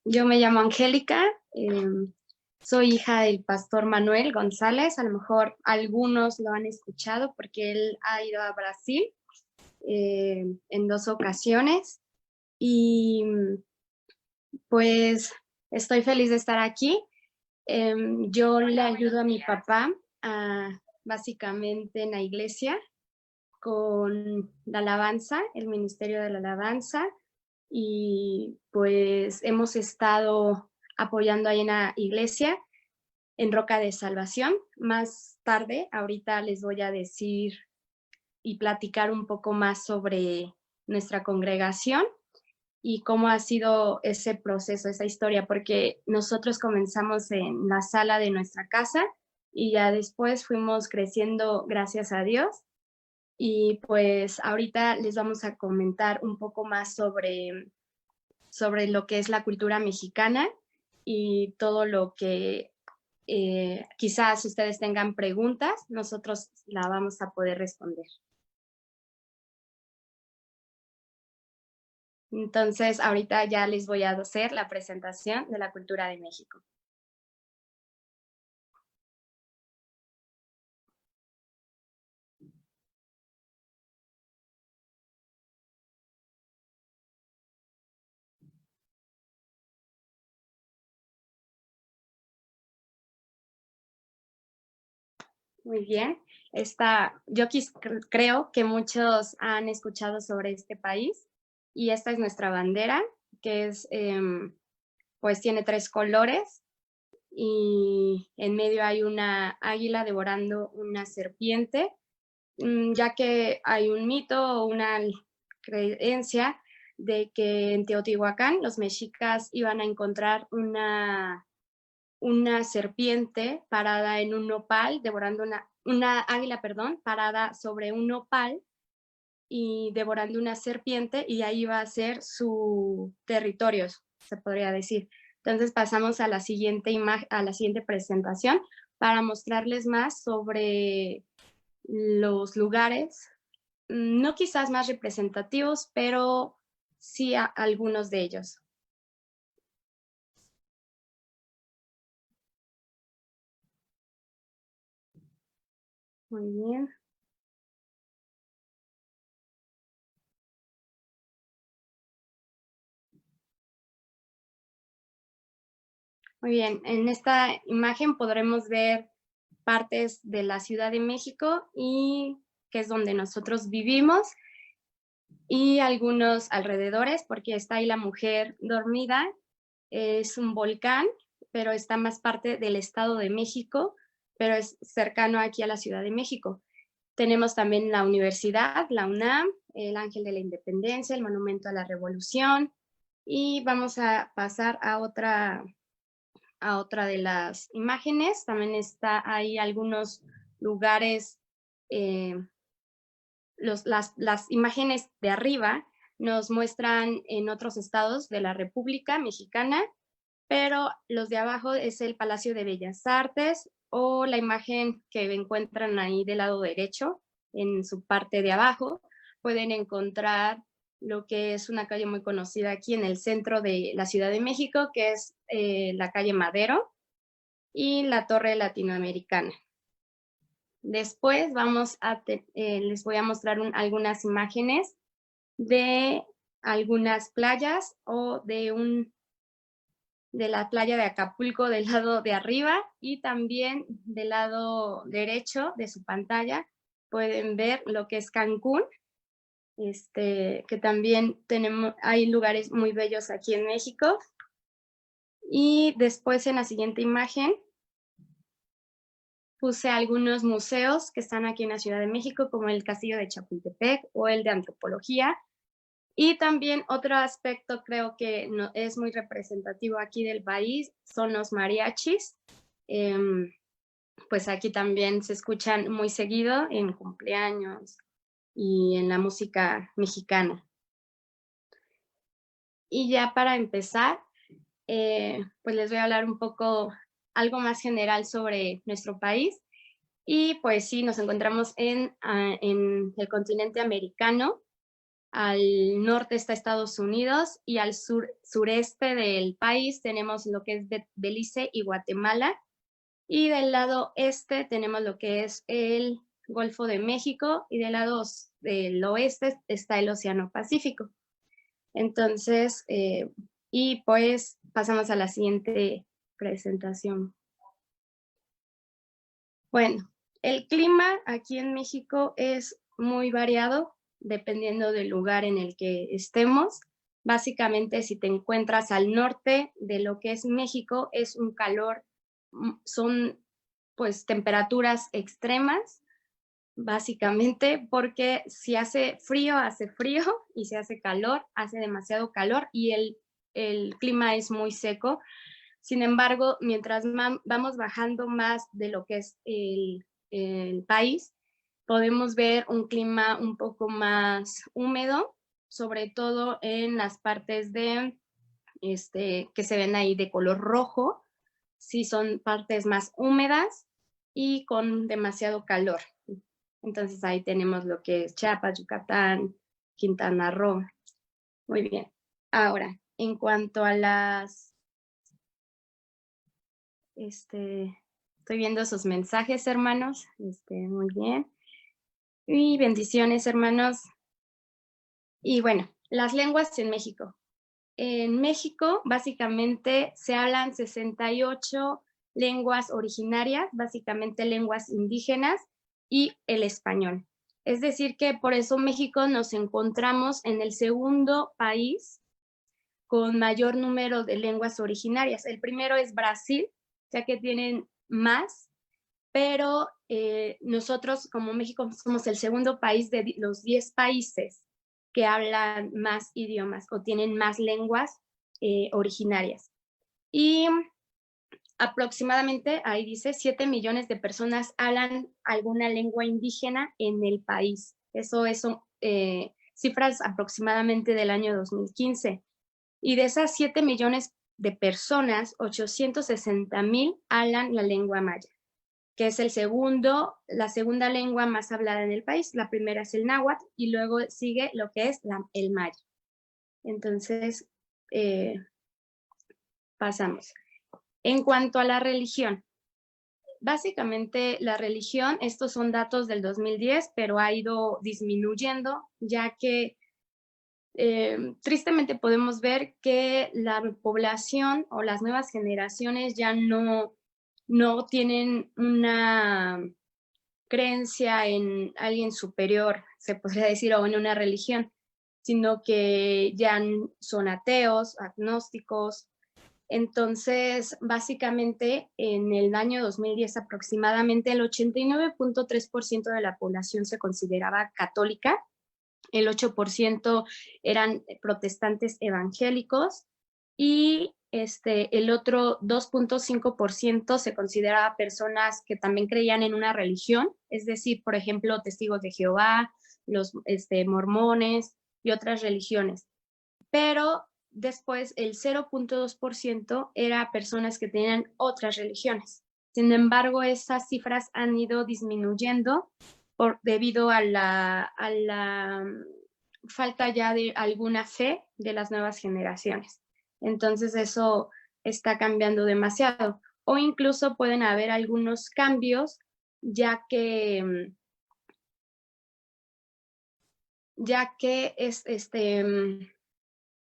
Yo me llamo Angélica, soy hija del pastor Manuel González. A lo mejor algunos lo han escuchado porque él ha ido a Brasil en 2 ocasiones y pues estoy feliz de estar aquí. Yo le ayudo a mi papá básicamente en la iglesia con la alabanza, el ministerio de la alabanza, y pues hemos estado apoyando ahí en la iglesia, en Roca de Salvación. Más tarde, ahorita les voy a decir y platicar un poco más sobre nuestra congregación y cómo ha sido ese proceso, esa historia, porque nosotros comenzamos en la sala de nuestra casa y ya después fuimos creciendo, gracias a Dios. Y pues ahorita les vamos a comentar un poco más sobre lo que es la cultura mexicana y todo lo que quizás ustedes tengan preguntas, nosotros la vamos a poder responder. Entonces, ahorita ya les voy a hacer la presentación de la cultura de México. Muy bien. Creo que muchos han escuchado sobre este país y esta es nuestra bandera, que es, pues tiene 3 colores y en medio hay una águila devorando una serpiente, ya que hay un mito o una creencia de que en Teotihuacán los mexicas iban a encontrar una serpiente parada en un nopal, devorando una águila, perdón, parada sobre un nopal y devorando una serpiente, y ahí va a ser su territorio, se podría decir. Entonces pasamos a la siguiente a la siguiente presentación para mostrarles más sobre los lugares, no quizás más representativos, pero sí algunos de ellos. Muy bien. Muy bien, en esta imagen podremos ver partes de la Ciudad de México y que es donde nosotros vivimos, y algunos alrededores, porque está ahí la mujer dormida, es un volcán, pero está más parte del Estado de México, pero es cercano aquí a la Ciudad de México. Tenemos también la universidad, la UNAM, el Ángel de la Independencia, el Monumento a la Revolución, y vamos a pasar a otra de las imágenes. También está ahí algunos lugares, eh, las imágenes de arriba nos muestran en otros estados de la República Mexicana, pero los de abajo es el Palacio de Bellas Artes, o la imagen que encuentran ahí del lado derecho, en su parte de abajo, pueden encontrar lo que es una calle muy conocida aquí en el centro de la Ciudad de México, que es la calle Madero y la Torre Latinoamericana. Después les voy a mostrar algunas imágenes de algunas playas o de la playa de Acapulco del lado de arriba, y también del lado derecho de su pantalla pueden ver lo que es Cancún, que también hay lugares muy bellos aquí en México. Y después en la siguiente imagen puse algunos museos que están aquí en la Ciudad de México, como el Castillo de Chapultepec o el de Antropología. Y también otro aspecto creo que es muy representativo aquí del país son los mariachis. Pues aquí también se escuchan muy seguido en cumpleaños y en la música mexicana. Y ya para empezar, pues les voy a hablar un poco, algo más general sobre nuestro país. Y pues sí, nos encontramos en el continente americano, al norte está Estados Unidos y al sureste del país tenemos lo que es Belice y Guatemala. Y del lado este tenemos lo que es el Golfo de México y del lado del oeste está el Océano Pacífico. Entonces, y pues pasamos a la siguiente presentación. Bueno, el clima aquí en México es muy variado dependiendo del lugar en el que estemos. Básicamente, si te encuentras al norte de lo que es México, es un calor, son pues temperaturas extremas, básicamente, porque si hace frío y si hace calor, hace demasiado calor y el clima es muy seco. Sin embargo, mientras vamos bajando más de lo que es el país, podemos ver un clima un poco más húmedo, sobre todo en las partes de que se ven ahí de color rojo, sí son partes más húmedas y con demasiado calor. Entonces ahí tenemos lo que es Chiapas, Yucatán, Quintana Roo. Muy bien. Ahora, en cuanto a las... estoy viendo sus mensajes, hermanos. Muy bien. Y bendiciones, hermanos. Y bueno, las lenguas en México. En México, básicamente, se hablan 68 lenguas originarias, básicamente lenguas indígenas, y el español. Es decir, que por eso México nos encontramos en el segundo país con mayor número de lenguas originarias. El primero es Brasil, ya que tienen más, pero nosotros como México somos el segundo país de los 10 países que hablan más idiomas o tienen más lenguas originarias. Y aproximadamente, ahí dice, 7 millones de personas hablan alguna lengua indígena en el país. Eso son cifras aproximadamente del año 2015. Y de esas 7 millones de personas, 860,000 hablan la lengua maya, que es la segunda lengua más hablada en el país. La primera es el náhuatl y luego sigue lo que es el maya. Entonces, pasamos. En cuanto a la religión, básicamente la religión, estos son datos del 2010, pero ha ido disminuyendo, ya que tristemente podemos ver que la población o las nuevas generaciones ya no tienen una creencia en alguien superior, se podría decir, o en una religión, sino que ya son ateos, agnósticos. Entonces, básicamente, en el año 2010 aproximadamente el 89.3% de la población se consideraba católica, el 8% eran protestantes evangélicos y el otro 2.5% se consideraba personas que también creían en una religión, es decir, por ejemplo, testigos de Jehová, los mormones y otras religiones. Pero después el 0.2% era personas que tenían otras religiones. Sin embargo, esas cifras han ido disminuyendo debido a la falta ya de alguna fe de las nuevas generaciones. Entonces eso está cambiando demasiado. O incluso pueden haber algunos cambios, ya que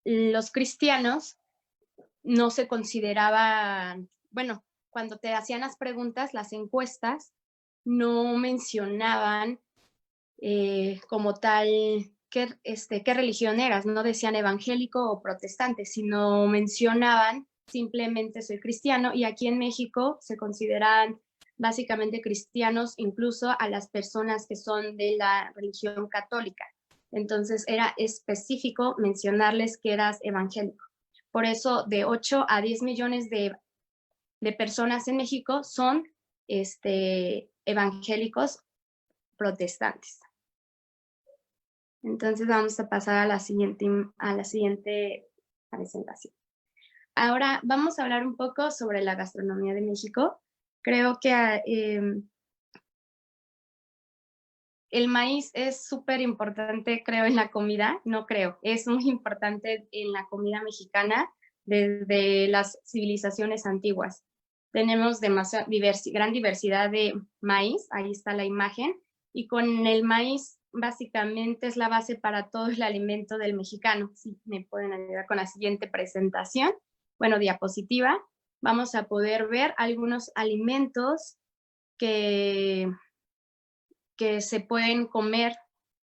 los cristianos no se consideraban, bueno, cuando te hacían las preguntas, las encuestas, no mencionaban como tal qué religión eras, no decían evangélico o protestante, sino mencionaban simplemente soy cristiano, y aquí en México se consideran básicamente cristianos incluso a las personas que son de la religión católica. Entonces era específico mencionarles que eras evangélico. Por eso de 8 a 10 millones de personas en México son evangélicos protestantes. Entonces vamos a pasar a la siguiente presentación. Ahora vamos a hablar un poco sobre la gastronomía de México. Creo que el maíz es súper importante, creo, en la comida, no creo, es muy importante en la comida mexicana desde las civilizaciones antiguas. Tenemos gran diversidad de maíz, ahí está la imagen, y con el maíz básicamente es la base para todo el alimento del mexicano. Si me pueden ayudar con la siguiente presentación, bueno, diapositiva, vamos a poder ver algunos alimentos que que se pueden comer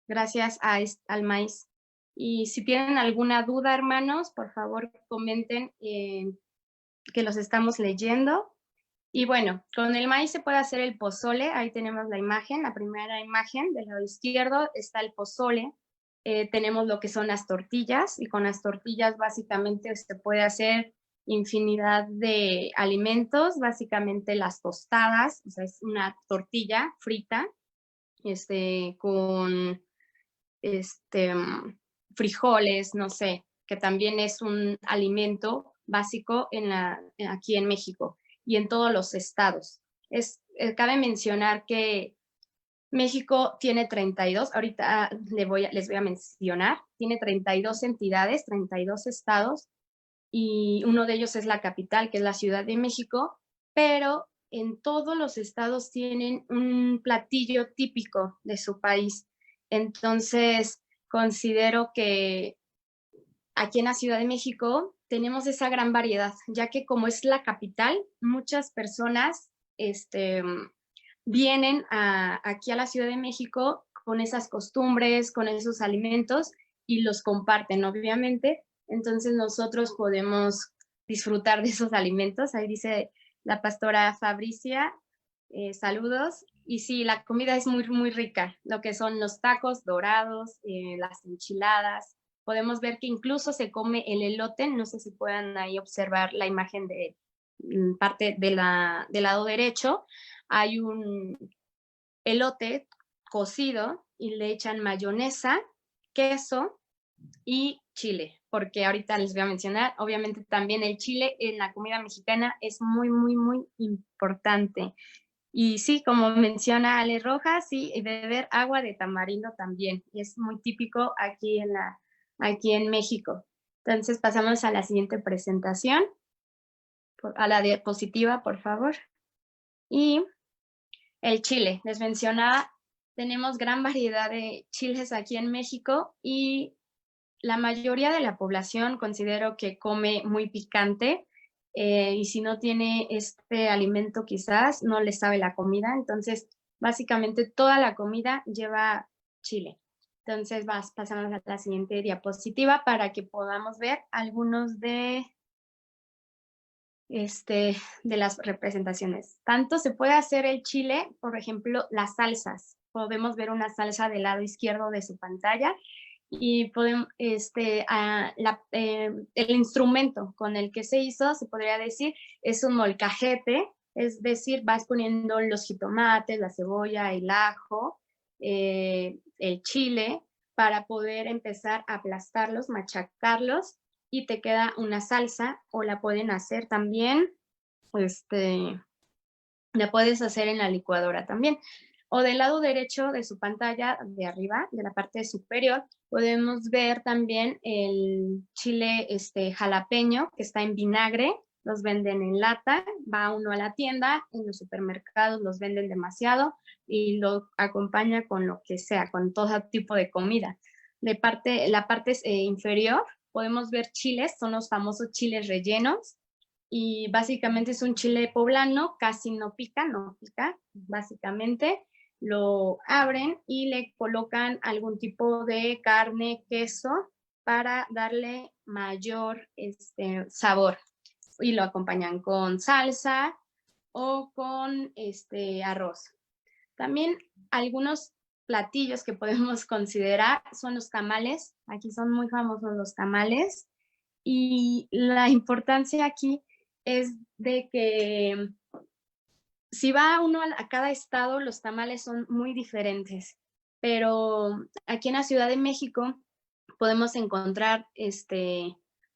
gracias al maíz. Y si tienen alguna duda, hermanos, por favor comenten que los estamos leyendo. Y bueno, con el maíz se puede hacer el pozole, ahí tenemos la imagen, la primera imagen, del lado izquierdo está el pozole, tenemos lo que son las tortillas, y con las tortillas básicamente se puede hacer infinidad de alimentos, básicamente las tostadas, o sea, es una tortilla frita, con este, frijoles, no sé, que también es un alimento básico aquí en México y en todos los estados. Cabe mencionar que México tiene 32, ahorita les voy a mencionar, tiene 32 entidades, 32 estados, y uno de ellos es la capital, que es la Ciudad de México, pero en todos los estados tienen un platillo típico de su país. Entonces, considero que aquí en la Ciudad de México tenemos esa gran variedad, ya que como es la capital, muchas personas vienen aquí a la Ciudad de México con esas costumbres, con esos alimentos y los comparten, obviamente. Entonces nosotros podemos disfrutar de esos alimentos. Ahí dice la pastora Fabricia, saludos. Y sí, la comida es muy, muy rica, lo que son los tacos dorados, las enchiladas. Podemos ver que incluso se come el elote, no sé si puedan ahí observar la imagen de parte del lado derecho. Hay un elote cocido y le echan mayonesa, queso y chile, porque ahorita les voy a mencionar, obviamente también el chile en la comida mexicana es muy, muy, muy importante. Y sí, como menciona Ale Rojas, sí, beber agua de tamarindo también, es muy típico aquí en México. Entonces pasamos a la siguiente presentación, a la diapositiva, por favor. Y el chile, les mencionaba, tenemos gran variedad de chiles aquí en México y la mayoría de la población considero que come muy picante, y si no tiene este alimento quizás no le sabe la comida, entonces básicamente toda la comida lleva chile. Entonces pasamos a la siguiente diapositiva para que podamos ver algunos de las representaciones. Tanto se puede hacer el chile, por ejemplo, las salsas. Podemos ver una salsa del lado izquierdo de su pantalla y podemos, el instrumento con el que se hizo, se podría decir, es un molcajete, es decir, vas poniendo los jitomates, la cebolla, el ajo, el chile, para poder empezar a aplastarlos, machacarlos, y te queda una salsa, o la pueden hacer también, la puedes hacer en la licuadora también. O del lado derecho de su pantalla, de arriba, de la parte superior, podemos ver también el chile jalapeño, que está en vinagre, los venden en lata, va uno a la tienda, en los supermercados los venden demasiado y lo acompaña con lo que sea, con todo tipo de comida. La parte inferior podemos ver chiles, son los famosos chiles rellenos, y básicamente es un chile poblano, casi no pica, básicamente lo abren y le colocan algún tipo de carne, queso, para darle mayor sabor, y lo acompañan con salsa o con arroz. También algunos platillos que podemos considerar son los tamales. Aquí son muy famosos los tamales, y la importancia aquí es de que si va uno a cada estado, los tamales son muy diferentes, pero aquí en la Ciudad de México podemos encontrar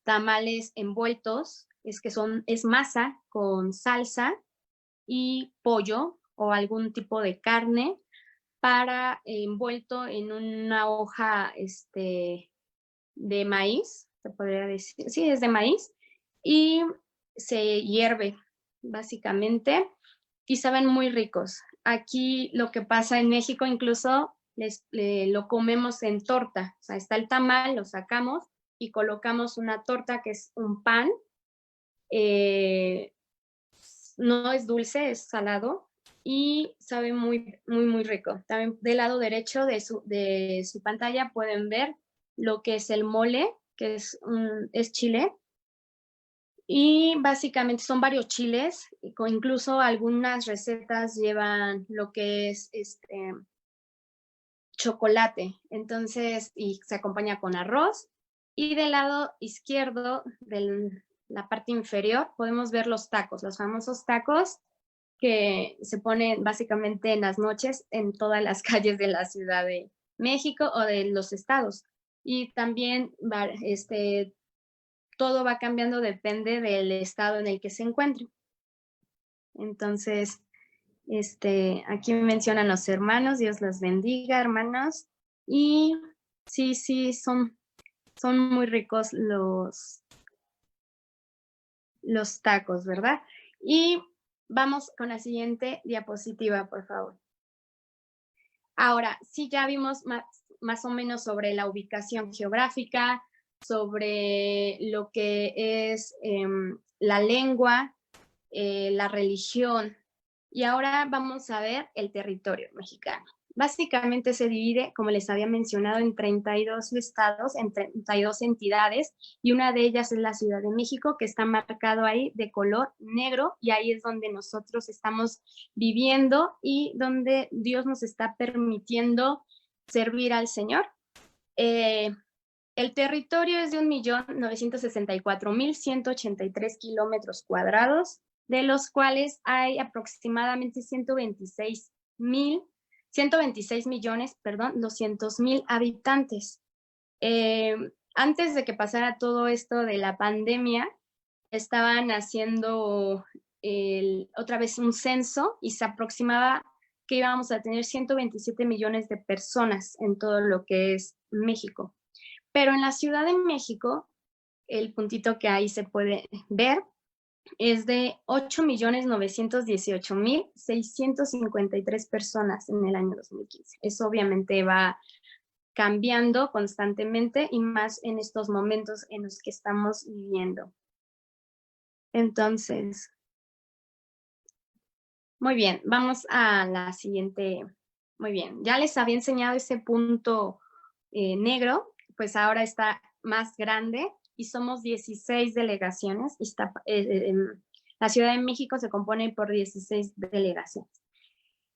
tamales envueltos, es masa con salsa y pollo o algún tipo de carne, para envuelto en una hoja de maíz, se podría decir, sí, es de maíz, y se hierve básicamente y saben muy ricos. Aquí lo que pasa en México incluso lo comemos en torta, o sea, está el tamal, lo sacamos y colocamos una torta que es un pan, eh, no es dulce, es salado y sabe muy, muy, muy rico. También del lado derecho de su pantalla pueden ver lo que es el mole, que es chile. Y básicamente son varios chiles, incluso algunas recetas llevan lo que es chocolate, entonces, y se acompaña con arroz. Y del lado izquierdo, de la parte inferior, podemos ver los tacos, los famosos tacos que se ponen básicamente en las noches en todas las calles de la Ciudad de México o de los estados. Y también todo va cambiando, depende del estado en el que se encuentre. Entonces, aquí mencionan los hermanos, Dios los bendiga, hermanos. Y sí, sí, son muy ricos los tacos, ¿verdad? Y vamos con la siguiente diapositiva, por favor. Ahora, sí, ya vimos más o menos sobre la ubicación geográfica, sobre lo que es la lengua, la religión. Y ahora vamos a ver el territorio mexicano. Básicamente se divide, como les había mencionado, en 32 estados, en 32 entidades, y una de ellas es la Ciudad de México, que está marcado ahí de color negro, y ahí es donde nosotros estamos viviendo y donde Dios nos está permitiendo servir al Señor. El territorio es de 1.964.183 kilómetros cuadrados, de los cuales hay aproximadamente 126.200.000 habitantes. Antes de que pasara todo esto de la pandemia, estaban haciendo otra vez un censo y se aproximaba que íbamos a tener 127 millones de personas en todo lo que es México. Pero en la Ciudad de México, el puntito que ahí se puede ver es de 8.918.653 personas en el año 2015. Eso obviamente va cambiando constantemente y más en estos momentos en los que estamos viviendo. Entonces, muy bien, vamos a la siguiente. Muy bien, ya les había enseñado ese punto negro, pues ahora está más grande y somos 16 delegaciones. La Ciudad de México se compone por 16 delegaciones.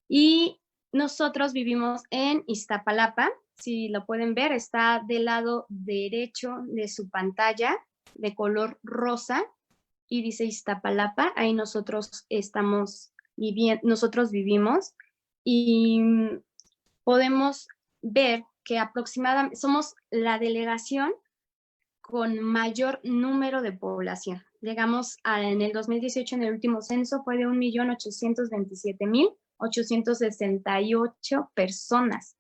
Y nosotros vivimos en Iztapalapa, si lo pueden ver, está del lado derecho de su pantalla, de color rosa, y dice Iztapalapa, ahí nosotros vivimos, y podemos ver que aproximadamente somos la delegación con mayor número de población. Llegamos en el 2018, en el último censo, fue de 1.827.868 personas.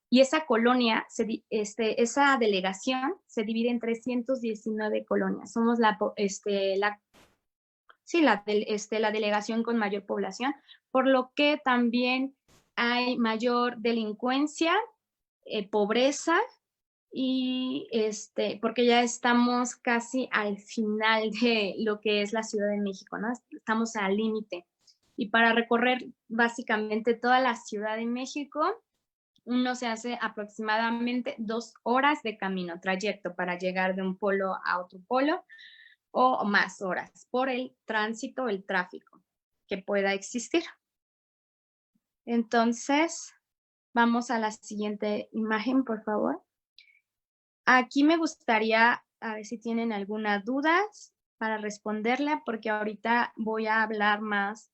Y esa colonia, esa delegación se divide en 319 colonias. Somos la delegación con mayor población, por lo que también hay mayor delincuencia, pobreza, y porque ya estamos casi al final de lo que es la Ciudad de México, ¿no? Estamos al límite. Y para recorrer básicamente toda la Ciudad de México, uno se hace aproximadamente 2 horas de camino, trayecto para llegar de un polo a otro polo, o más horas por el tránsito, el tráfico que pueda existir. Entonces, vamos a la siguiente imagen, por favor. Aquí me gustaría, a ver si tienen alguna duda para responderla, porque ahorita voy a hablar más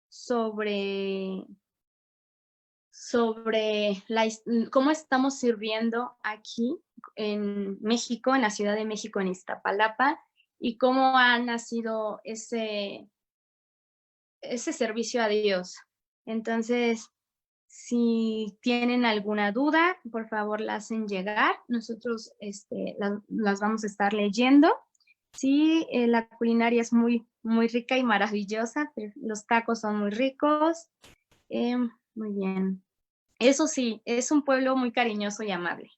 sobre cómo estamos sirviendo aquí en México, en la Ciudad de México, en Iztapalapa, y cómo ha nacido ese servicio a Dios. Entonces, Si tienen alguna duda, por favor la hacen llegar. Nosotros las vamos a estar leyendo. Sí, la culinaria es muy, muy rica y maravillosa. Los tacos son muy ricos. Muy bien. Eso sí, es un pueblo muy cariñoso y amable.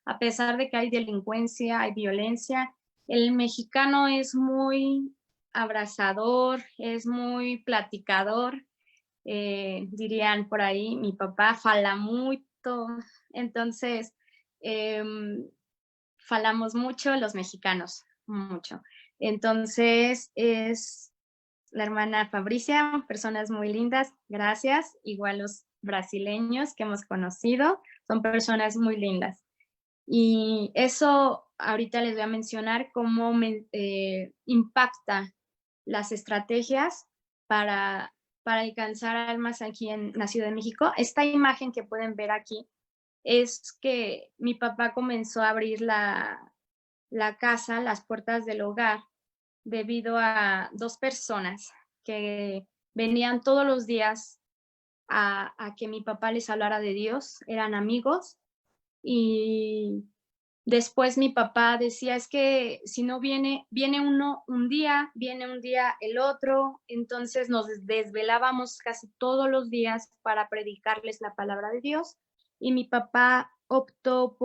A pesar de que hay delincuencia, hay violencia, el mexicano es muy abrazador, es muy platicador, dirían por ahí, mi papá fala mucho, entonces falamos mucho los mexicanos, mucho. Entonces es la hermana Fabricia, personas muy lindas, gracias. Igual los brasileños que hemos conocido, son personas muy lindas. Y eso ahorita les voy a mencionar cómo impacta las estrategias para, para alcanzar almas aquí en la Ciudad de México. Esta imagen que pueden ver aquí es que mi papá comenzó a abrir la casa, las puertas del hogar, debido a 2 personas que venían todos los días a que mi papá les hablara de Dios, eran amigos, y después mi papá decía, es que si no viene uno un día, viene un día el otro, entonces nos desvelábamos casi todos los días para predicarles la palabra de Dios, y mi papá optó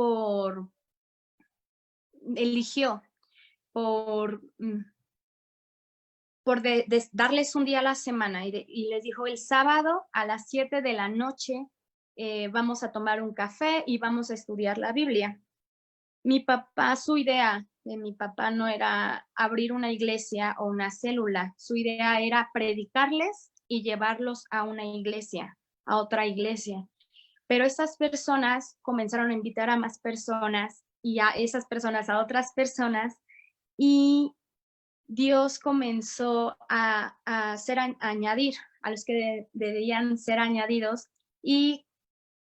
eligió por darles un día a la semana y les dijo, el sábado a las 7 de la noche vamos a tomar un café y vamos a estudiar la Biblia. Mi papá, su idea de mi papá no era abrir una iglesia o una célula, su idea era predicarles y llevarlos a una iglesia, a otra iglesia. Pero esas personas comenzaron a invitar a más personas y a esas personas a otras personas, y Dios comenzó a añadir a los que debían ser añadidos, y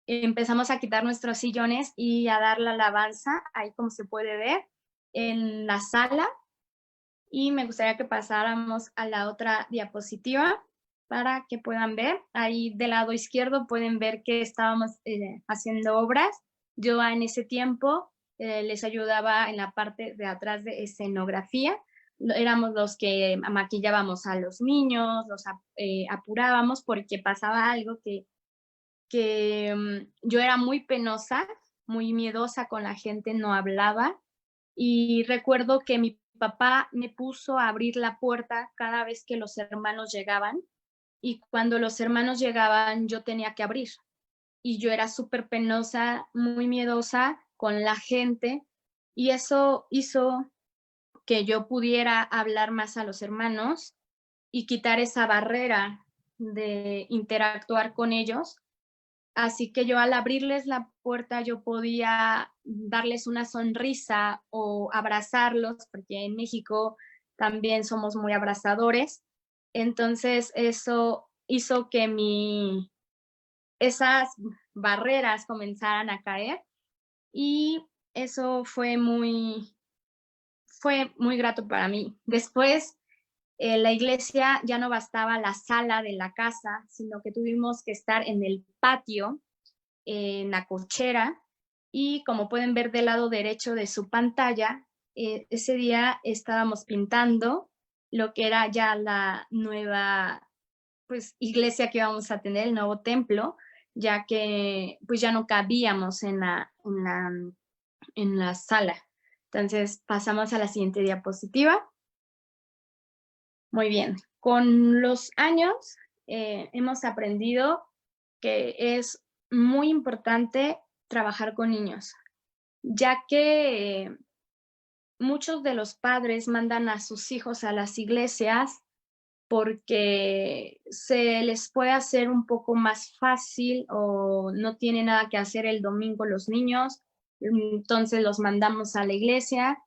empezamos a quitar nuestros sillones y a dar la alabanza, ahí como se puede ver, en la sala. Y me gustaría que pasáramos a la otra diapositiva para que puedan ver. Ahí del lado izquierdo pueden ver que estábamos haciendo obras. Yo en ese tiempo les ayudaba en la parte de atrás de escenografía. Éramos los que maquillábamos a los niños, los apurábamos porque pasaba algo que yo era muy penosa, muy miedosa con la gente, no hablaba. Y recuerdo que mi papá me puso a abrir la puerta cada vez que los hermanos llegaban, y cuando los hermanos llegaban yo tenía que abrir. Y yo era súper penosa, muy miedosa con la gente, y eso hizo que yo pudiera hablar más a los hermanos y quitar esa barrera de interactuar con ellos. Así que yo al abrirles la puerta, yo podía darles una sonrisa o abrazarlos, porque en México también somos muy abrazadores. Entonces eso hizo que esas barreras comenzaran a caer, y eso fue muy grato para mí. Después, la iglesia ya no bastaba la sala de la casa, sino que tuvimos que estar en el patio, en la cochera, y como pueden ver del lado derecho de su pantalla, ese día estábamos pintando lo que era ya la nueva, pues, iglesia que íbamos a tener, el nuevo templo, ya que pues ya no cabíamos en la sala. Entonces pasamos a la siguiente diapositiva. Muy bien, con los años hemos aprendido que es muy importante trabajar con niños, ya que muchos de los padres mandan a sus hijos a las iglesias porque se les puede hacer un poco más fácil, o no tiene nada que hacer el domingo los niños, entonces los mandamos a la iglesia,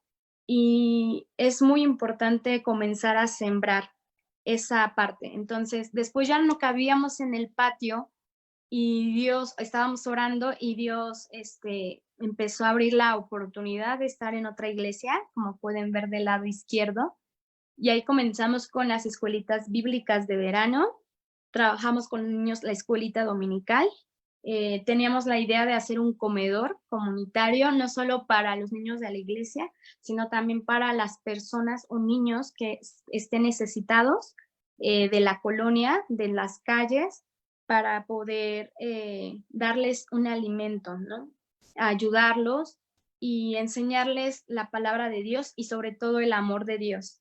y es muy importante comenzar a sembrar esa parte. Entonces, después ya no cabíamos en el patio, y Dios, estábamos orando y Dios empezó a abrir la oportunidad de estar en otra iglesia, como pueden ver del lado izquierdo, y ahí comenzamos con las escuelitas bíblicas de verano, trabajamos con niños la escuelita dominical, teníamos la idea de hacer un comedor comunitario, no solo para los niños de la iglesia, sino también para las personas o niños que estén necesitados de la colonia, de las calles, para poder darles un alimento, ¿no? Ayudarlos y enseñarles la palabra de Dios y sobre todo el amor de Dios.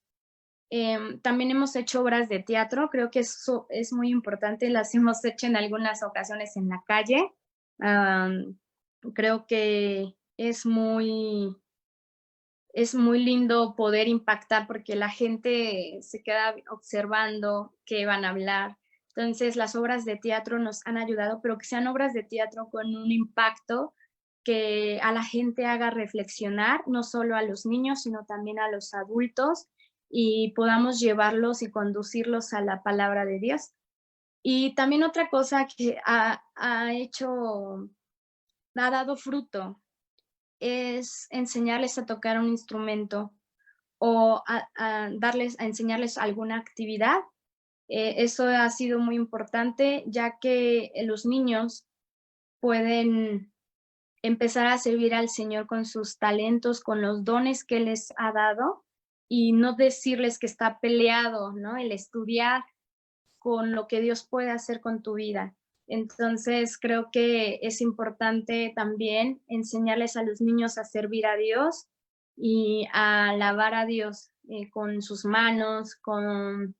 También hemos hecho obras de teatro, creo que eso es muy importante, las hemos hecho en algunas ocasiones en la calle. Creo que es muy lindo poder impactar porque la gente se queda observando qué van a hablar. Entonces, las obras de teatro nos han ayudado, pero que sean obras de teatro con un impacto que a la gente haga reflexionar, no solo a los niños, sino también a los adultos, y podamos llevarlos y conducirlos a la palabra de Dios. Y también otra cosa que ha dado fruto, es enseñarles a tocar un instrumento o a enseñarles alguna actividad. Eso ha sido muy importante, ya que los niños pueden empezar a servir al Señor con sus talentos, con los dones que les ha dado, y no decirles que está peleado, ¿no? El estudiar con lo que Dios puede hacer con tu vida. Entonces, creo que es importante también enseñarles a los niños a servir a Dios y a alabar a Dios con sus manos, con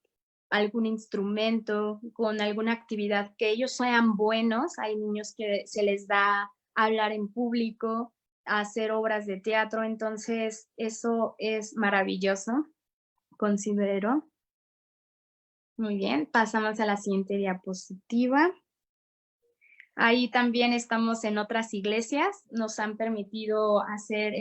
algún instrumento, con alguna actividad, que ellos sean buenos. Hay niños que se les da hablar en público, hacer obras de teatro, entonces eso es maravilloso, considero. Muy bien, pasamos a la siguiente diapositiva. Ahí también estamos en otras iglesias, nos han permitido hacer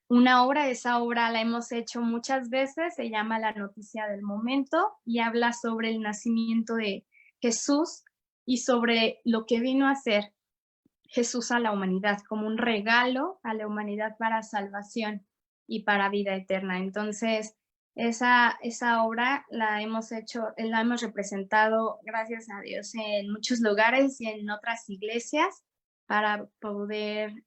una obra, esa obra la hemos hecho muchas veces, se llama La Noticia del Momento y habla sobre el nacimiento de Jesús y sobre lo que vino a hacer Jesús a la humanidad, como un regalo a la humanidad para salvación y para vida eterna. Entonces, esa obra la hemos hecho, la hemos representado, gracias a Dios, en muchos lugares y en otras iglesias para poder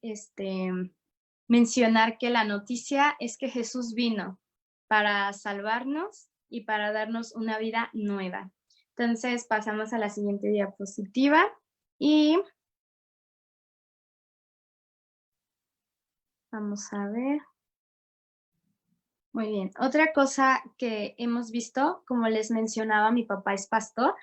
mencionar que la noticia es que Jesús vino para salvarnos y para darnos una vida nueva. Entonces, pasamos a la siguiente diapositiva y vamos a ver. Muy bien. Otra cosa que hemos visto, como les mencionaba, mi papá es pastor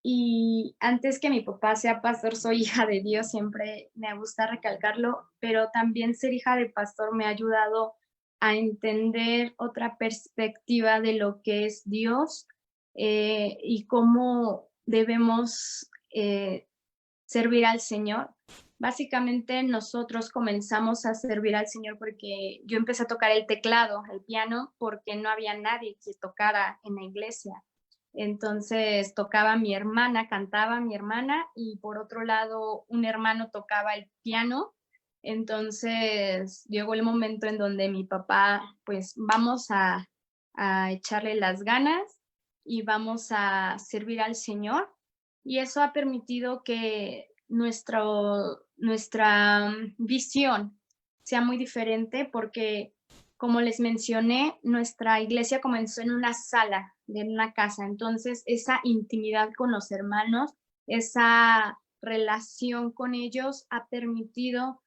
y antes que mi papá sea pastor, soy hija de Dios, siempre me gusta recalcarlo, pero también ser hija de pastor me ha ayudado a entender otra perspectiva de lo que es Dios y cómo debemos servir al Señor. Básicamente nosotros comenzamos a servir al Señor porque yo empecé a tocar el teclado, el piano, porque no había nadie que tocara en la iglesia. Entonces tocaba mi hermana, cantaba mi hermana y por otro lado un hermano tocaba el piano. Entonces llegó el momento en donde mi papá, pues vamos a echarle las ganas y vamos a servir al Señor. Y eso ha permitido que nuestra visión sea muy diferente porque, como les mencioné, nuestra iglesia comenzó en una sala de una casa. Entonces, esa intimidad con los hermanos, esa relación con ellos ha permitido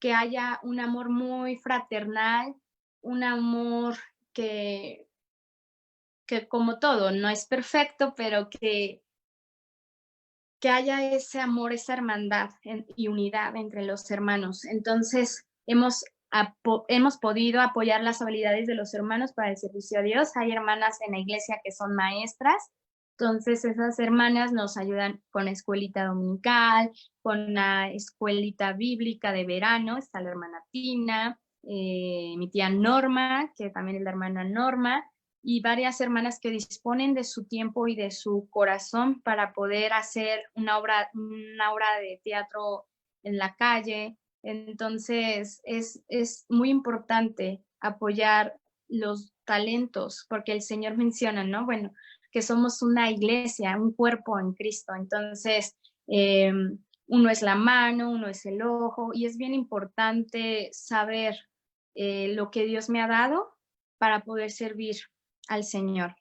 que haya un amor muy fraternal, un amor que, que como todo, no es perfecto, pero que haya ese amor, esa hermandad y unidad entre los hermanos. Entonces, hemos podido apoyar las habilidades de los hermanos para el servicio a Dios. Hay hermanas en la iglesia que son maestras, entonces esas hermanas nos ayudan con escuelita dominical, con la escuelita bíblica de verano, está la hermana Tina, mi tía Norma, que también es la hermana Norma, y varias hermanas que disponen de su tiempo y de su corazón para poder hacer una obra de teatro en la calle. Entonces, es muy importante apoyar los talentos, porque el Señor menciona, ¿no? Bueno, que somos una iglesia, un cuerpo en Cristo. Entonces, uno es la mano, uno es el ojo, y es bien importante saber lo que Dios me ha dado para poder servir al Señor.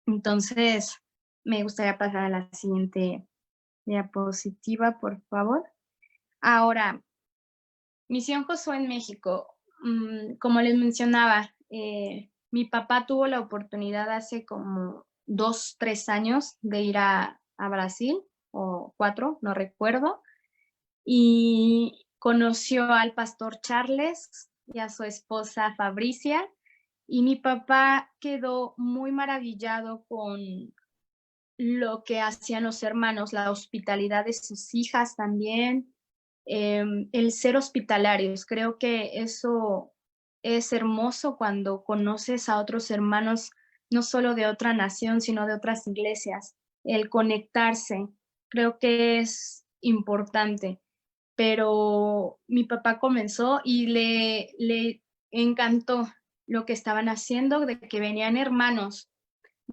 Entonces, me gustaría pasar a la siguiente diapositiva, por favor. Ahora, Misión Josué en México. Como les mencionaba, mi papá tuvo la oportunidad hace como 2, 3 años de ir a Brasil, o 4, no recuerdo, y conoció al pastor Charles y a su esposa Fabricia, y mi papá quedó muy maravillado con lo que hacían los hermanos, la hospitalidad de sus hijas también, el ser hospitalarios. Creo que eso es hermoso cuando conoces a otros hermanos, no solo de otra nación, sino de otras iglesias. El conectarse, creo que es importante. Pero mi papá comenzó y le encantó lo que estaban haciendo, de que venían hermanos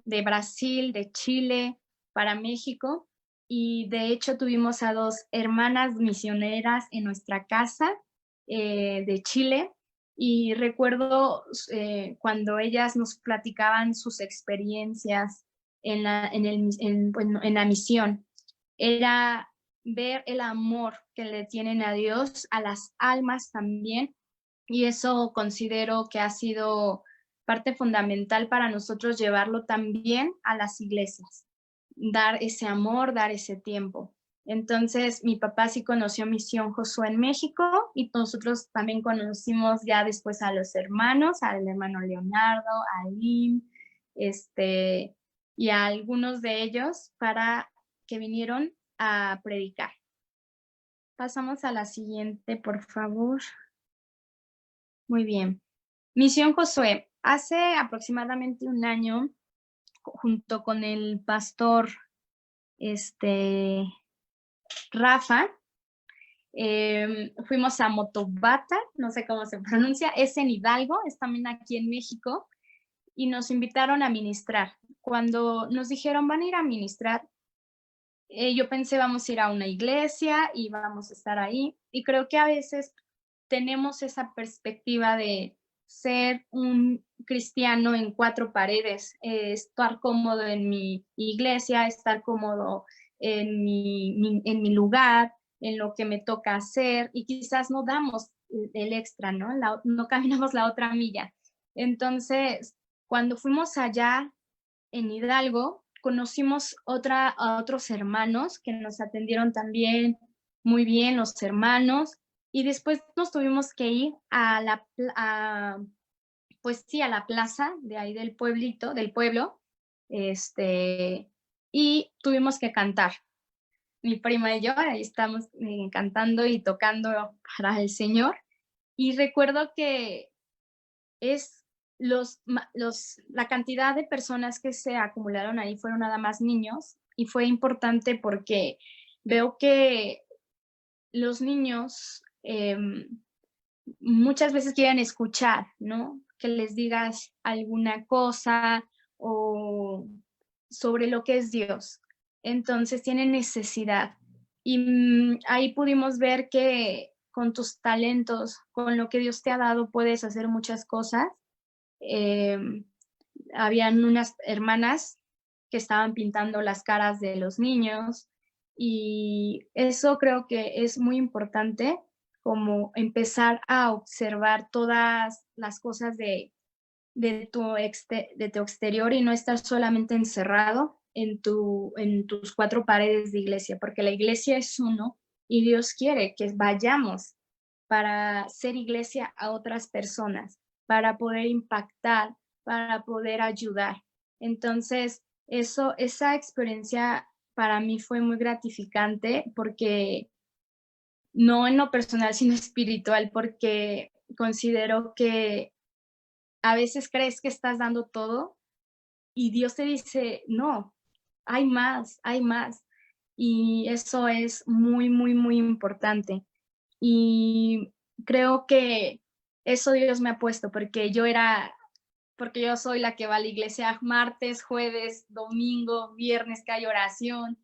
de Brasil, de Chile, para México. Y de hecho tuvimos a 2 hermanas misioneras en nuestra casa de Chile. Y recuerdo cuando ellas nos platicaban sus experiencias bueno, en la misión. Era ver el amor que le tienen a Dios, a las almas también. Y eso considero que ha sido parte fundamental para nosotros llevarlo también a las iglesias, dar ese amor, dar ese tiempo. Entonces, mi papá sí conoció Misión Josué en México y nosotros también conocimos ya después a los hermanos, al hermano Leonardo, a Lim, y a algunos de ellos para que vinieron a predicar. Pasamos a la siguiente, por favor. Muy bien. Misión Josué. Hace aproximadamente un año, junto con el pastor Rafa, fuimos a Motobata, no sé cómo se pronuncia, es en Hidalgo, es también aquí en México, y nos invitaron a ministrar. Cuando nos dijeron van a ir a ministrar, yo pensé vamos a ir a una iglesia y vamos a estar ahí, y creo que a veces tenemos esa perspectiva de ser un cristiano en 4 paredes, estar cómodo en mi iglesia, estar cómodo en mi lugar, en lo que me toca hacer, y quizás no damos el extra, ¿no? No caminamos la otra milla. Entonces, cuando fuimos allá en Hidalgo, conocimos a otros hermanos que nos atendieron también muy bien, los hermanos, y después nos tuvimos que ir pues sí, a la plaza de ahí del pueblo, y tuvimos que cantar. Mi prima y yo ahí estamos cantando y tocando para el Señor. Y recuerdo que es la cantidad de personas que se acumularon ahí fueron nada más niños, y fue importante porque veo que los niños muchas veces quieren escuchar, ¿no? Que les digas alguna cosa o sobre lo que es Dios. Entonces tienen necesidad. Y ahí pudimos ver que con tus talentos, con lo que Dios te ha dado, puedes hacer muchas cosas. Habían unas hermanas que estaban pintando las caras de los niños, y eso creo que es muy importante, como empezar a observar todas las cosas de tu exterior y no estar solamente encerrado en tus 4 paredes de iglesia, porque la iglesia es uno y Dios quiere que vayamos para ser iglesia a otras personas, para poder impactar, para poder ayudar. Entonces, esa experiencia para mí fue muy gratificante, porque no en lo personal, sino espiritual, porque considero que a veces crees que estás dando todo y Dios te dice, no, hay más, hay más. Y eso es muy, muy, muy importante. Y creo que eso Dios me ha puesto, porque yo soy la que va a la iglesia martes, jueves, domingo, viernes que hay oración.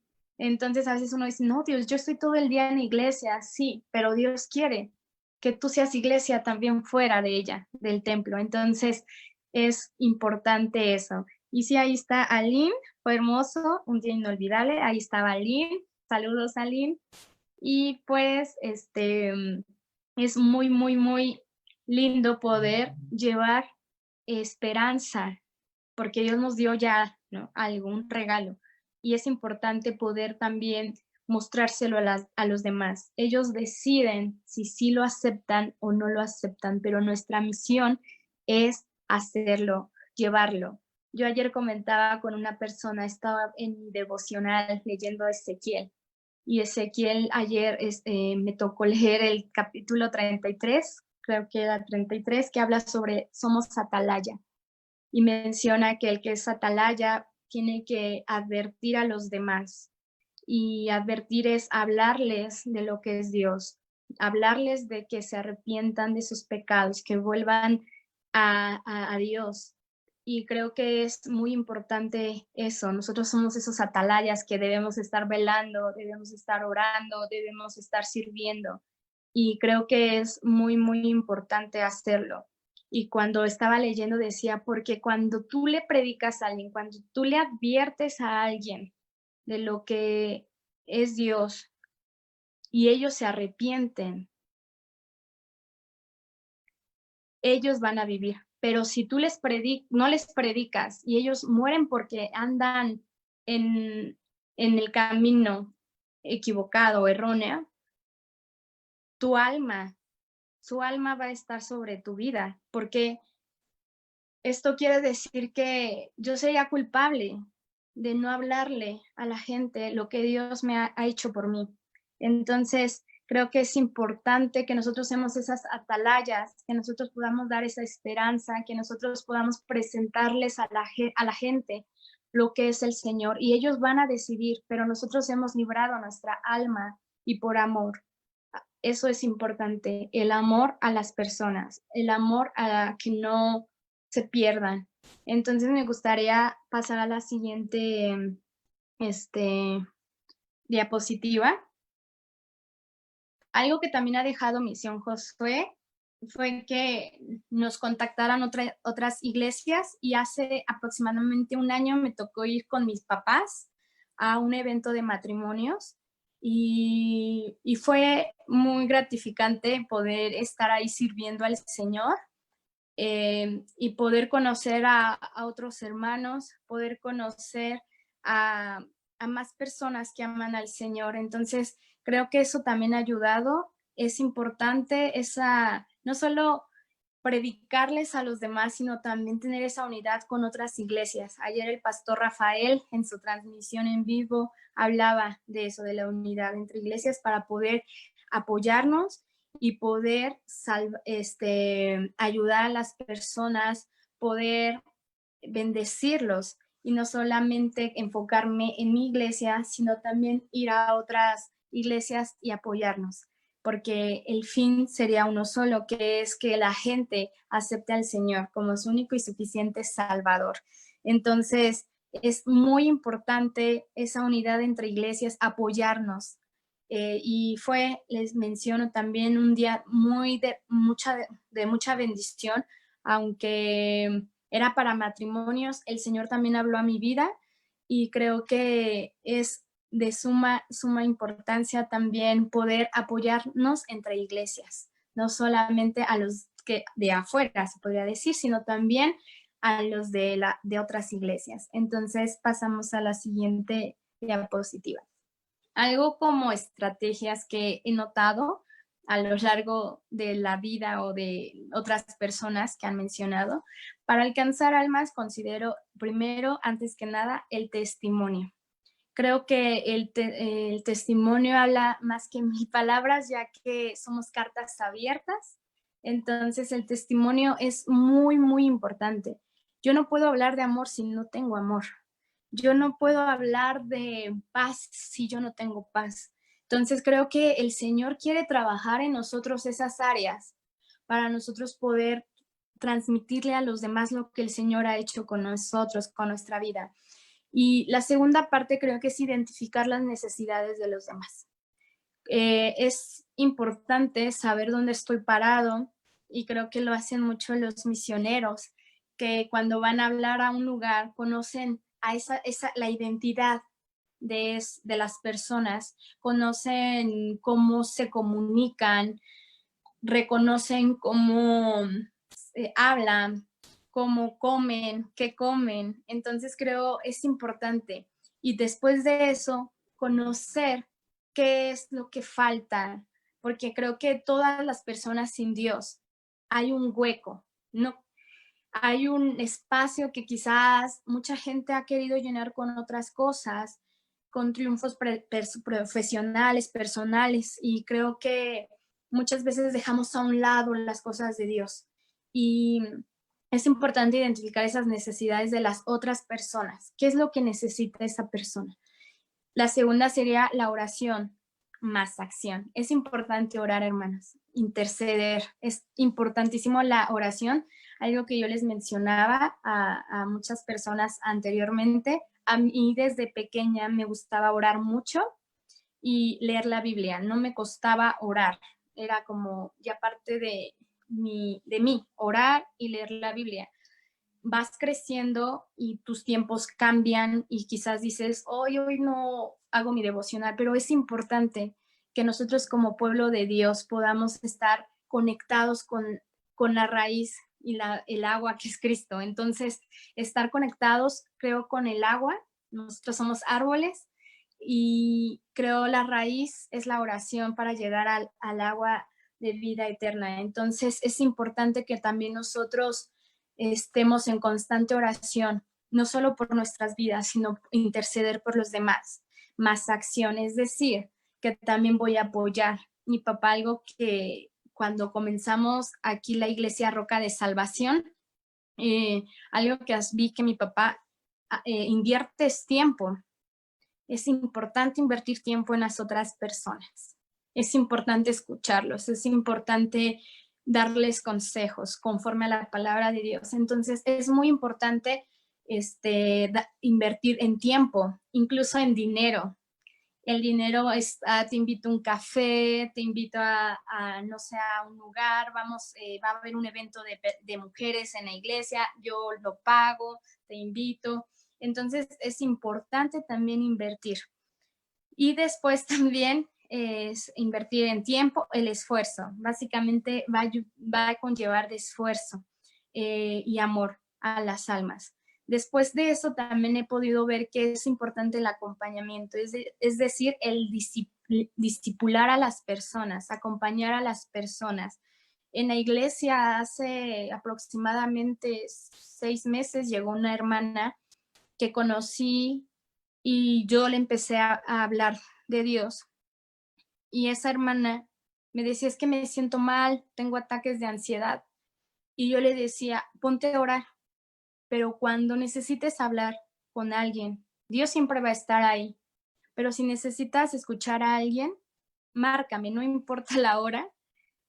Entonces a veces uno dice, no, Dios, yo estoy todo el día en iglesia, sí, pero Dios quiere que tú seas iglesia también fuera de ella, del templo. Entonces es importante eso. Y sí, ahí está Aline, fue hermoso, un día inolvidable, ahí estaba Aline, saludos Aline. Y pues es muy, muy, muy lindo poder llevar esperanza, porque Dios nos dio ya, ¿no?, algún regalo. Y es importante poder también mostrárselo a los demás. Ellos deciden si sí lo aceptan o no lo aceptan, pero nuestra misión es hacerlo, llevarlo. Yo ayer comentaba con una persona, estaba en mi devocional leyendo Ezequiel, y Ezequiel ayer me tocó leer el capítulo 33, creo que era 33, que habla sobre somos atalaya y menciona que el que es atalaya tiene que advertir a los demás, y advertir es hablarles de lo que es Dios, hablarles de que se arrepientan de sus pecados, que vuelvan a Dios. Y creo que es muy importante eso. Nosotros somos esos atalayas que debemos estar velando, debemos estar orando, debemos estar sirviendo. Y creo que es muy, muy importante hacerlo. Y cuando estaba leyendo decía, porque cuando tú le predicas a alguien, cuando tú le adviertes a alguien de lo que es Dios y ellos se arrepienten, ellos van a vivir. Pero si tú no les predicas y ellos mueren porque andan en, en el camino equivocado o erróneo, tu alma, su alma va a estar sobre tu vida, porque esto quiere decir que yo sería culpable de no hablarle a la gente lo que Dios me ha hecho por mí. Entonces, creo que es importante que nosotros seamos esas atalayas, que nosotros podamos dar esa esperanza, que nosotros podamos presentarles a la gente lo que es el Señor. Y ellos van a decidir, pero nosotros hemos librado nuestra alma y por amor. Eso es importante, el amor a las personas, el amor a que no se pierdan. Entonces me gustaría pasar a la siguiente, este, diapositiva. Algo que también ha dejado Misión Josué fue que nos contactaran otras iglesias, y hace aproximadamente un año me tocó ir con mis papás a un evento de matrimonios, y fue muy gratificante poder estar ahí sirviendo al Señor, y poder conocer a otros hermanos, poder conocer a más personas que aman al Señor. Entonces, creo que eso también ha ayudado. Es importante esa, no solo predicarles a los demás, sino también tener esa unidad con otras iglesias. Ayer el pastor Rafael, en su transmisión en vivo, hablaba de eso, de la unidad entre iglesias para poder apoyarnos y poder ayudar a las personas, poder bendecirlos, y no solamente enfocarme en mi iglesia, sino también ir a otras iglesias y apoyarnos, porque el fin sería uno solo, que es que la gente acepte al Señor como su único y suficiente Salvador. Entonces, es muy importante esa unidad entre iglesias, apoyarnos. Y fue, les menciono, también un día muy de mucha bendición, aunque era para matrimonios, el Señor también habló a mi vida, y creo que es de suma importancia también poder apoyarnos entre iglesias, no solamente a los que de afuera, se podría decir, sino también a los de otras iglesias. Entonces pasamos a la siguiente diapositiva. Algo como estrategias que he notado a lo largo de la vida o de otras personas que han mencionado. Para alcanzar almas, considero primero, antes que nada, el testimonio. Creo que el testimonio habla más que mil palabras, ya que somos cartas abiertas. Entonces, el testimonio es muy, muy importante. Yo no puedo hablar de amor si no tengo amor. Yo no puedo hablar de paz si yo no tengo paz. Entonces, creo que el Señor quiere trabajar en nosotros esas áreas para nosotros poder transmitirle a los demás lo que el Señor ha hecho con nosotros, con nuestra vida. Y la segunda parte creo que es identificar las necesidades de los demás. Es importante saber dónde estoy parado, y creo que lo hacen mucho los misioneros, que cuando van a hablar a un lugar conocen a la identidad de las personas, conocen cómo se comunican, reconocen cómo hablan, cómo comen, qué comen. Entonces creo es importante. Y después de eso, conocer qué es lo que falta, porque creo que todas las personas sin Dios hay un hueco, no hay un espacio que quizás mucha gente ha querido llenar con otras cosas, con triunfos profesionales, personales, y creo que muchas veces dejamos a un lado las cosas de Dios. Y es importante identificar esas necesidades de las otras personas. ¿Qué es lo que necesita esa persona? La segunda sería la oración más acción. Es importante orar, hermanas, interceder. Es importantísimo la oración, algo que yo les mencionaba a muchas personas anteriormente. A mí desde pequeña me gustaba orar mucho y leer la Biblia. No me costaba orar. Era como ya parte de mí, orar y leer la Biblia. Vas creciendo y tus tiempos cambian y quizás dices, hoy no hago mi devocional, pero es importante que nosotros como pueblo de Dios podamos estar conectados con la raíz y el agua que es Cristo. Entonces, estar conectados, creo, con el agua. Nosotros somos árboles y creo la raíz es la oración para llegar al agua de vida eterna. Entonces, es importante que también nosotros estemos en constante oración, no solo por nuestras vidas, sino interceder por los demás, más acción, es decir, que también voy a apoyar. Mi papá, algo que cuando comenzamos aquí la iglesia Roca de Salvación, algo que vi que mi papá invierte es tiempo. Es importante invertir tiempo en las otras personas. Es importante escucharlos, es importante darles consejos conforme a la palabra de Dios. Entonces, es muy importante invertir en tiempo, incluso en dinero. El dinero es, te invito a un café, te invito no sé, a un lugar, va a haber un evento de mujeres en la iglesia, yo lo pago, te invito. Entonces, es importante también invertir. Y después también es invertir en tiempo, el esfuerzo. Básicamente va a conllevar de esfuerzo y amor a las almas. Después de eso también he podido ver que es importante el acompañamiento, es decir, el discipular a las personas, acompañar a las personas. En la iglesia hace aproximadamente 6 meses llegó una hermana que conocí y yo le empecé a hablar de Dios. Y esa hermana me decía, es que me siento mal, tengo ataques de ansiedad. Y yo le decía, ponte a orar, pero cuando necesites hablar con alguien, Dios siempre va a estar ahí. Pero si necesitas escuchar a alguien, márcame, no importa la hora,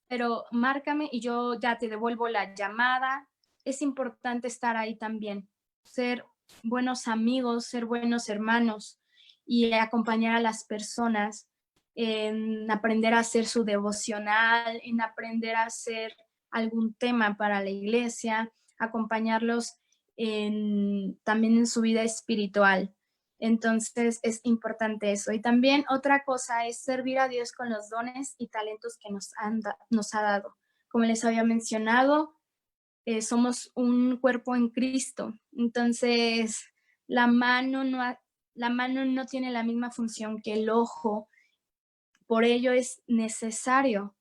pero márcame y yo ya te devuelvo la llamada. Es importante estar ahí también, ser buenos amigos, ser buenos hermanos y acompañar a las personas en aprender a hacer su devocional, en aprender a hacer algún tema para la iglesia, acompañarlos también en su vida espiritual. Entonces es importante eso. Y también otra cosa es servir a Dios con los dones y talentos que nos ha dado. Como les había mencionado, somos un cuerpo en Cristo. Entonces la mano no tiene la misma función que el ojo. Por ello es necesario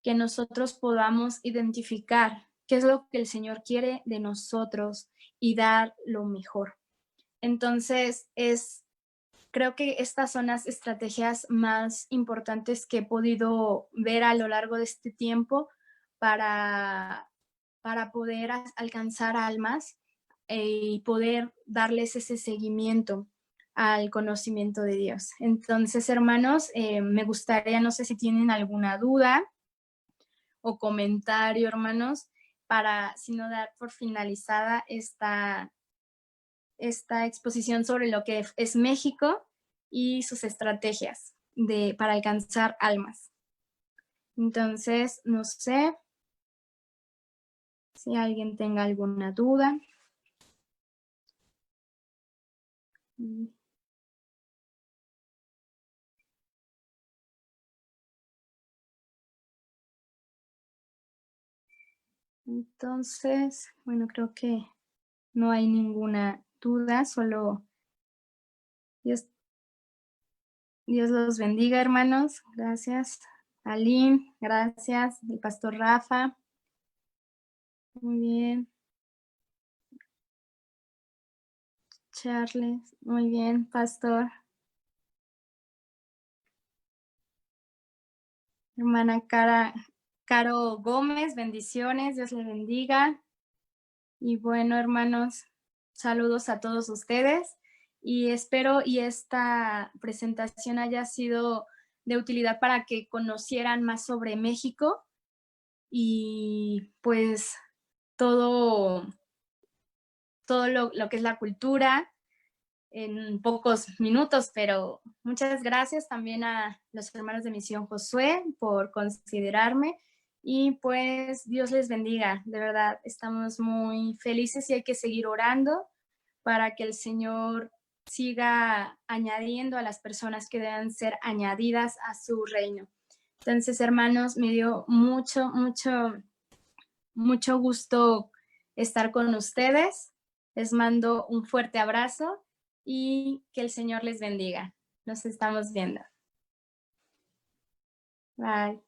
que nosotros podamos identificar qué es lo que el Señor quiere de nosotros y dar lo mejor. Entonces, creo que estas son las estrategias más importantes que he podido ver a lo largo de este tiempo para, para poder alcanzar almas y poder darles ese seguimiento al conocimiento de Dios. Entonces, hermanos, me gustaría, no sé si tienen alguna duda o comentario, hermanos, para, si no, dar por finalizada esta exposición sobre lo que es México y sus estrategias para alcanzar almas. Entonces, no sé si alguien tenga alguna duda. Entonces, bueno, creo que no hay ninguna duda, solo Dios los bendiga, hermanos. Gracias. Aline, gracias. El pastor Rafa. Muy bien. Charles, muy bien, pastor. Hermana Caro Gómez, bendiciones, Dios le bendiga. Y bueno, hermanos, saludos a todos ustedes y espero y esta presentación haya sido de utilidad para que conocieran más sobre México y pues todo lo que es la cultura en pocos minutos, pero muchas gracias también a los hermanos de Misión Josué por considerarme y pues Dios les bendiga, de verdad, estamos muy felices y hay que seguir orando para que el Señor siga añadiendo a las personas que deben ser añadidas a su reino. Entonces, hermanos, me dio mucho gusto estar con ustedes. Les mando un fuerte abrazo y que el Señor les bendiga. Nos estamos viendo. Bye.